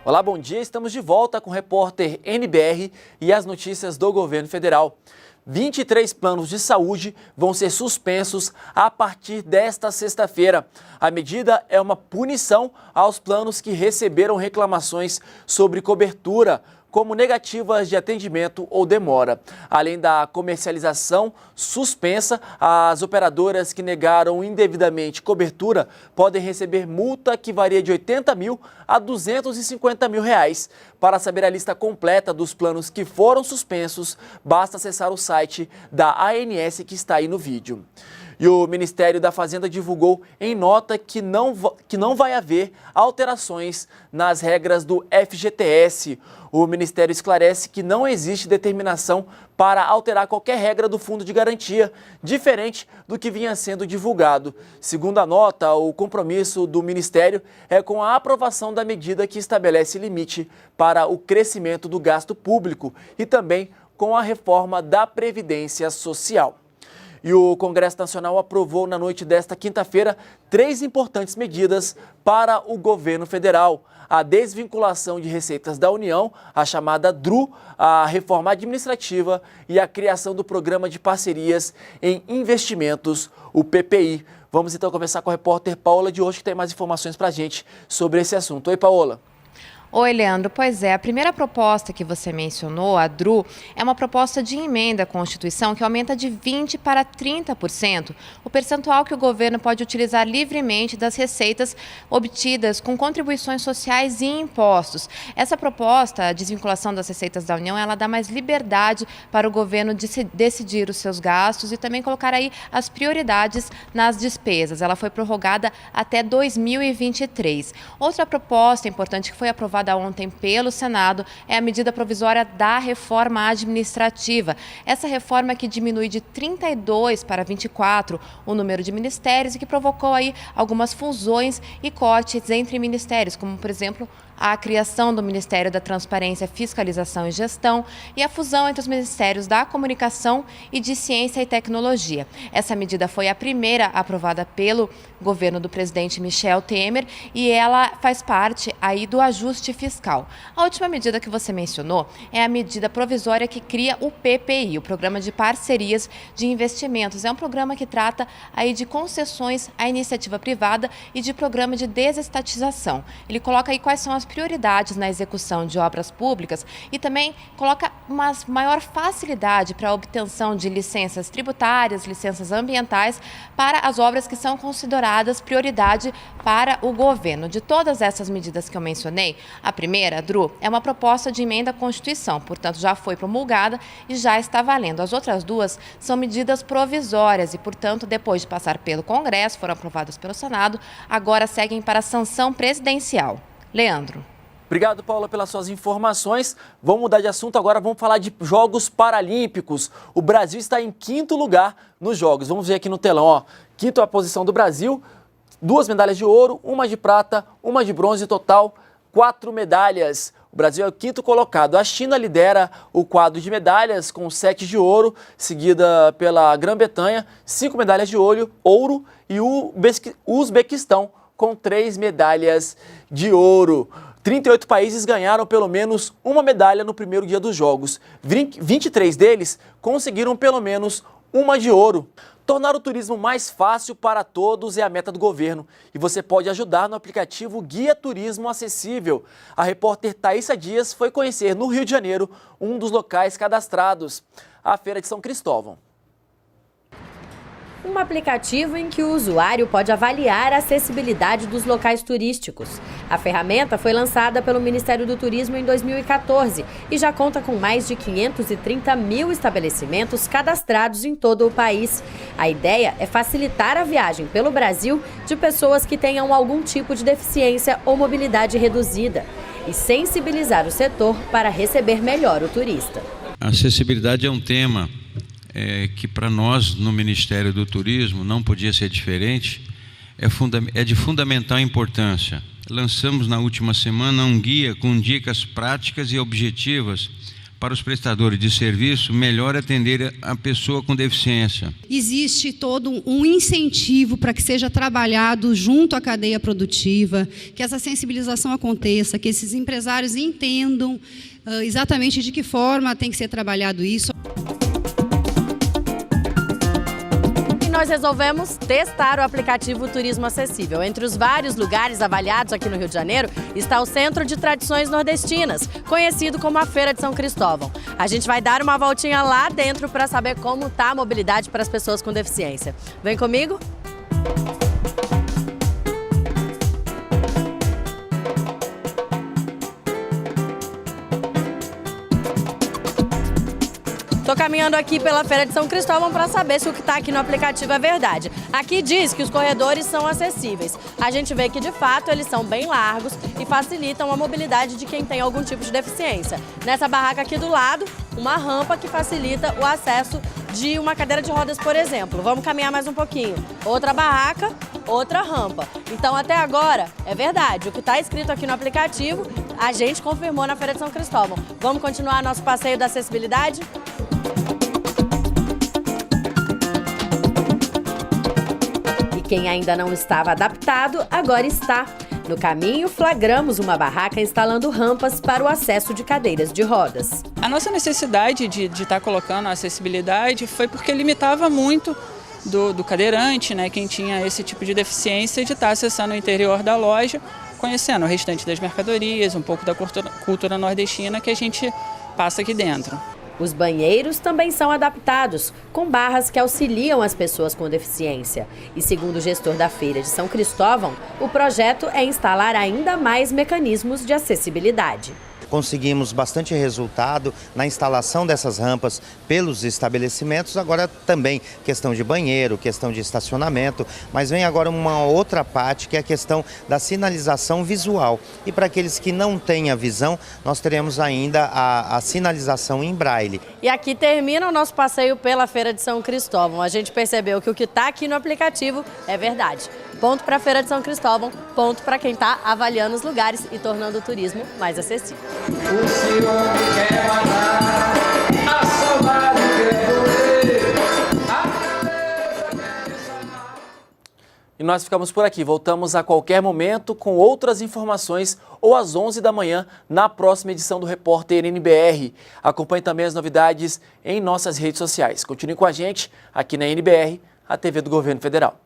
Olá, bom dia. Estamos de volta com o repórter NBR e as notícias do governo federal. 23 planos de saúde vão ser suspensos a partir desta sexta-feira. A medida é uma punição aos planos que receberam reclamações sobre cobertura, como negativas de atendimento ou demora. Além da comercialização suspensa, as operadoras que negaram indevidamente cobertura podem receber multa que varia de R$80 mil a R$250 mil. Para saber a lista completa dos planos que foram suspensos, basta acessar o site da ANS que está aí no vídeo. E o Ministério da Fazenda divulgou em nota que não vai haver alterações nas regras do FGTS. O Ministério esclarece que não existe determinação para alterar qualquer regra do Fundo de Garantia, diferente do que vinha sendo divulgado. Segundo a nota, o compromisso do Ministério é com a aprovação da medida que estabelece limite para o crescimento do gasto público e também com a reforma da Previdência Social. E o Congresso Nacional aprovou na noite desta quinta-feira 3 importantes medidas para o governo federal: a desvinculação de receitas da União, a chamada DRU, a reforma administrativa e a criação do Programa de Parcerias em Investimentos, o PPI. Vamos então conversar com a repórter Paola de hoje, que tem mais informações para a gente sobre esse assunto. Oi, Paola. Oi, Leandro. Pois é, a primeira proposta que você mencionou, a DRU, é uma proposta de emenda à Constituição que aumenta de 20% para 30% o percentual que o governo pode utilizar livremente das receitas obtidas com contribuições sociais e impostos. Essa proposta, a desvinculação das receitas da União, ela dá mais liberdade para o governo decidir os seus gastos e também colocar aí as prioridades nas despesas. Ela foi prorrogada até 2023. Outra proposta importante que foi aprovada ontem pelo Senado é a medida provisória da reforma administrativa. Essa reforma que diminui de 32 para 24 o número de ministérios e que provocou aí algumas fusões e cortes entre ministérios, como por exemplo a criação do Ministério da Transparência, Fiscalização e Gestão e a fusão entre os Ministérios da Comunicação e de Ciência e Tecnologia. Essa medida foi a primeira aprovada pelo governo do presidente Michel Temer e ela faz parte aí do ajuste fiscal. A última medida que você mencionou é a medida provisória que cria o PPI, o Programa de Parcerias de Investimentos. É um programa que trata aí de concessões à iniciativa privada e de programa de desestatização. Ele coloca aí quais são as prioridades na execução de obras públicas e também coloca uma maior facilidade para a obtenção de licenças tributárias, licenças ambientais para as obras que são consideradas prioridade para o governo. De todas essas medidas que eu mencionei, a primeira, DRU, é uma proposta de emenda à Constituição, portanto já foi promulgada e já está valendo. As outras duas são medidas provisórias e, portanto, depois de passar pelo Congresso, foram aprovadas pelo Senado, agora seguem para a sanção presidencial. Leandro. Obrigado, Paula, pelas suas informações. Vamos mudar de assunto agora, vamos falar de Jogos Paralímpicos. O Brasil está em 5º lugar nos Jogos. Vamos ver aqui no telão, ó. 5ª posição do Brasil, 2 medalhas de ouro, 1 de prata, 1 de bronze, total 4 medalhas. O Brasil é o 5º colocado. A China lidera o quadro de medalhas com 7 de ouro, seguida pela Grã-Bretanha, 5 medalhas de ouro e o Uzbequistão com 3 medalhas de ouro. 38 países ganharam pelo menos uma medalha no primeiro dia dos Jogos. 23 deles conseguiram pelo menos uma de ouro. Tornar o turismo mais fácil para todos é a meta do governo e você pode ajudar no aplicativo Guia Turismo Acessível. A repórter Thaísa Dias foi conhecer no Rio de Janeiro um dos locais cadastrados, a Feira de São Cristóvão. Um aplicativo em que o usuário pode avaliar a acessibilidade dos locais turísticos. A ferramenta foi lançada pelo Ministério do Turismo em 2014 e já conta com mais de 530 mil estabelecimentos cadastrados em todo o país. A ideia é facilitar a viagem pelo Brasil de pessoas que tenham algum tipo de deficiência ou mobilidade reduzida e sensibilizar o setor para receber melhor o turista. A acessibilidade é um tema que para nós no Ministério do Turismo não podia ser diferente, é de fundamental importância. Lançamos na última semana um guia com dicas práticas e objetivas para os prestadores de serviço melhor atender a pessoa com deficiência. Existe todo um incentivo para que seja trabalhado junto à cadeia produtiva, que essa sensibilização aconteça, que esses empresários entendam exatamente de que forma tem que ser trabalhado isso. Nós resolvemos testar o aplicativo Turismo Acessível. Entre os vários lugares avaliados aqui no Rio de Janeiro está o Centro de Tradições Nordestinas, conhecido como a Feira de São Cristóvão. A gente vai dar uma voltinha lá dentro para saber como está a mobilidade para as pessoas com deficiência. Vem comigo? Estou caminhando aqui pela Feira de São Cristóvão para saber se o que está aqui no aplicativo é verdade. Aqui diz que os corredores são acessíveis. A gente vê que, de fato, eles são bem largos e facilitam a mobilidade de quem tem algum tipo de deficiência. Nessa barraca aqui do lado, uma rampa que facilita o acesso de uma cadeira de rodas, por exemplo. Vamos caminhar mais um pouquinho. Outra barraca, outra rampa. Então, até agora, é verdade. O que está escrito aqui no aplicativo, a gente confirmou na Feira de São Cristóvão. Vamos continuar nosso passeio da acessibilidade? Quem ainda não estava adaptado, agora está. No caminho, flagramos uma barraca instalando rampas para o acesso de cadeiras de rodas. A nossa necessidade de estar colocando a acessibilidade foi porque limitava muito do cadeirante, né, quem tinha esse tipo de deficiência, de estar acessando o interior da loja, conhecendo o restante das mercadorias, um pouco da cultura nordestina que a gente passa aqui dentro. Os banheiros também são adaptados, com barras que auxiliam as pessoas com deficiência. E segundo o gestor da Feira de São Cristóvão, o projeto é instalar ainda mais mecanismos de acessibilidade. Conseguimos bastante resultado na instalação dessas rampas pelos estabelecimentos, agora também questão de banheiro, questão de estacionamento, mas vem agora uma outra parte que é a questão da sinalização visual. E para aqueles que não têm a visão, nós teremos ainda a sinalização em braille. E aqui termina o nosso passeio pela Feira de São Cristóvão. A gente percebeu que o que está aqui no aplicativo é verdade. Ponto para a Feira de São Cristóvão, ponto para quem está avaliando os lugares e tornando o turismo mais acessível. O Senhor quer matar, a saudade quer morrer, a beleza quer sanar. E nós ficamos por aqui. Voltamos a qualquer momento com outras informações ou às 11 da manhã na próxima edição do Repórter NBR. Acompanhe também as novidades em nossas redes sociais. Continue com a gente aqui na NBR, a TV do Governo Federal.